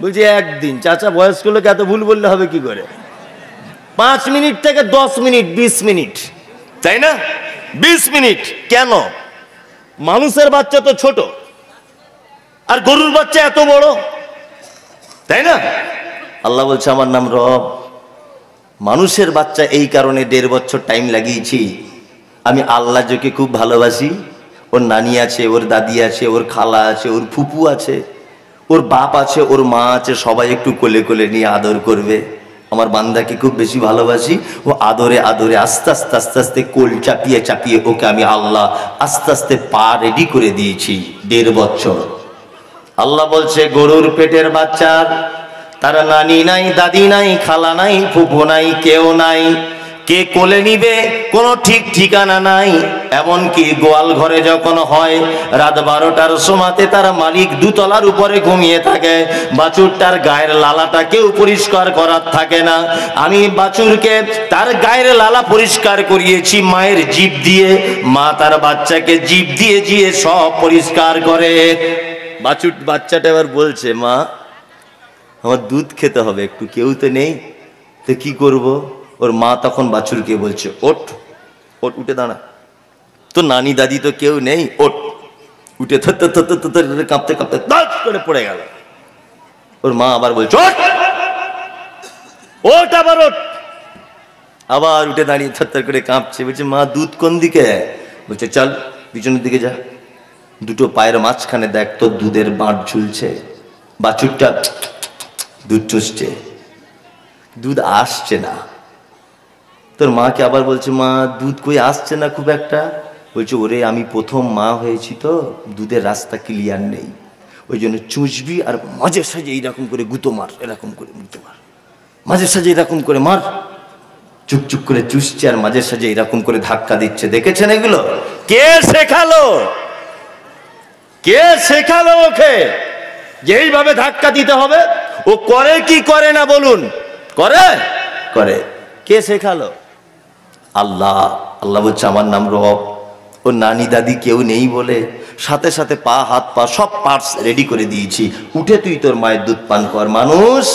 বলছি 1 দিন। চাচা বয়স্ক লোক এত ভুল বললে হবে কি করে? 5 মিনিট থেকে 10 মিনিট, 20 মিনিট, তাই না? 20 মিনিট। কেন? মানুষের বাচ্চা তো ছোট, আর গরুর বাচ্চা এত বড়, তাই না? আল্লাহ বলছে আমার নাম রব। মানুষের বাচ্চা এই কারণে 1.5 বছর টাইম লাগিয়েছি। আমি আল্লাহ যাকে খুব ভালোবাসি, ওর নানি আছে, ওর দাদি আছে, ওর খালা আছে, ওর ফুপু আছে, ওর বাপ আছে, ওর মা আছে, সবাই একটু কোলে কোলে নিয়ে আদর করবে। আমার বান্দাকে খুব বেশি ভালোবাসি। ও আদরে আদরে আস্তে আস্তে আস্তে আস্তে কোল চাপিয়ে চাপিয়ে ওকে আমি আল্লাহ আস্তে আস্তে পা রেডি করে দিয়েছি 1.5 বছর। আল্লাহ বলছে গরুর পেটের বাচ্চার তার নানি নাই, দাদি নাই, খালা নাই, ফুফু নাই, কেউ নাই। কে কোলে নিবে কোনো ঠিক ঠিকানা নাই। এমনকি গোয়াল ঘরে যখন হয় রাত 12টার সময়তে তার মালিক 2 তলার উপরে ঘুমিয়ে থাকে, বাছুরটার গায়ের লালাটা কেউ পরিষ্কার করার থাকে না। আমি বাছুরকে তার গায়ের লালা পরিষ্কার করিয়েছি মায়ের জিভ দিয়ে। মা তার বাচ্চাকে জিভ দিয়ে দিয়ে সব পরিষ্কার করে। বাচ্চাটা এবার বলছে মা আমার দুধ খেতে হবে, একটু কেউ তো নেই, তো কি করব? ওর মা তখন বাছুরকে বলছে ওঠ ওঠ, উঠে দাঁড়া, তো নানি দাদি তো কেউ নেই, ওঠ। উঠে কাঁপতে কাঁপতে দাঁত করে পড়ে গেল। ওর মা আবার বলছে ওঠ ওঠ, আবার ওঠ। আবার উঠে দাঁড়িয়ে থরথর করে কাঁপছে, বলছে মা দুধ কোন দিকে? বলছে চল পিছনের দিকে যা, 2 পায়ের মাঝখানে দেখ তো দুধের বাঁট ঝুলছে। বাছুরটা দুধ চুষছে, দুধ আসছে না। তোর মাকে আবার বলছে মা দুধ কই আসছে না খুব একটা। বলছে ওরে আমি প্রথম মা হয়েছি তো দুধের রাস্তা ক্লিয়ার নেই, ওই জন্য চুষবি আর মাঝে সাঝে এইরকম করে গুঁতো মার, এরকম করে গুঁতো মার, মাঝে সাঝে এরকম করে মার। চুপ চুপ করে চুষছে আর মাঝে সাঝে এরকম করে ধাক্কা দিচ্ছে। দেখেছেন এগুলো? কে শেখালো? কে শেখালো ওকে যে এইভাবে ধাক্কা দিতে হবে? ও করে কি করে না বলুন? করে করে। কে শেখালো? আল্লাহ। আল্লাহ বলছে আমার নাম রব। ও নানি দাদি কেউ নেই বলে সাথে সাথে পা হাত পা সব পার্টস রেডি করে দিয়েছি, উঠে তুই তোর মায়ের দুধ পান কর। মানুষ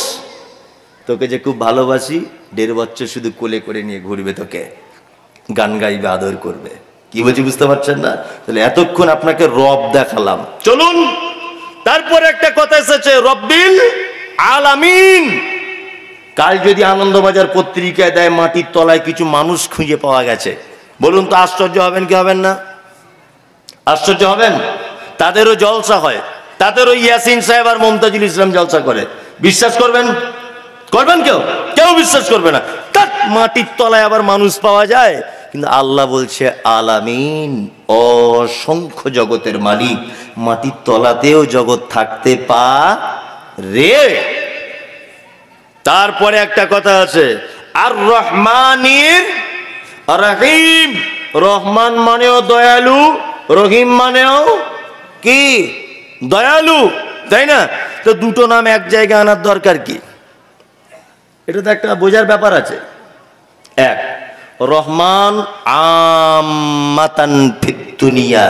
তোকে যে খুব ভালোবাসি, 1.5 বছর শুধু কোলে করে নিয়ে ঘুরবে, তোকে গান গাইবে, আদর করবে। কি বলছি বুঝতে পারছেন না? তাহলে এতক্ষণ আপনাকে রব দেখালাম। চলুন তারপর একটা কথা এসেছে রব্বিল আলামিন। কাল যদি আনন্দবাজার পত্রিকায় দেয় মাটির তলায় কিছু মানুষ খুঁজে পাওয়া গেছে, বলুন তো আশ্চর্য হবেন কি হবেন না? আশ্চর্য হবেন? তাদেরও জলসা হয়, তাদেরও ইয়াসিন সাহেব আর মমতাজুল ইসলাম জলসা করে। বিশ্বাস করবেন? করবেন? কেউ কেউ বিশ্বাস করবে না। তার মাটির তলায় আবার মানুষ পাওয়া যায়। কিন্তু আল্লাহ বলছে আলামিন, অসংখ্য জগতের মালিক, মাটির তলাতেও জগৎ থাকতে পারে। তারপরে একটা কথা আছে আর রহমানির রহিম। রহমান মানেও দয়ালু, রহিম মানেও কি? দয়ালু, তাই না? তো 2টো নাম এক জায়গায় আনার দরকার কি? এটা তো একটা বোঝার ব্যাপার আছে। এক, রহমান আম্মাতান ফিদ দুনিয়া,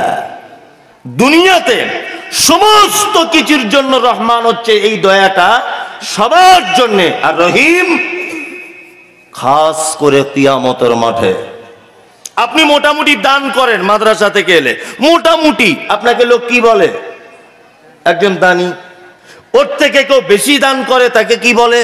দুনিয়াতে সমস্ত কিছুর জন্য রহমান হচ্ছে এই দয়াটা সবার জন্য। আর রহিম খাস করে কিয়ামতের মাঠে। আপনি মোটামুটি দান করেন মাদ্রাসা থেকে এলে, মোটামুটি আপনাকে লোক কি বলে? একজন দানি। ওর থেকে কেউ বেশি দান করে তাকে কি বলে?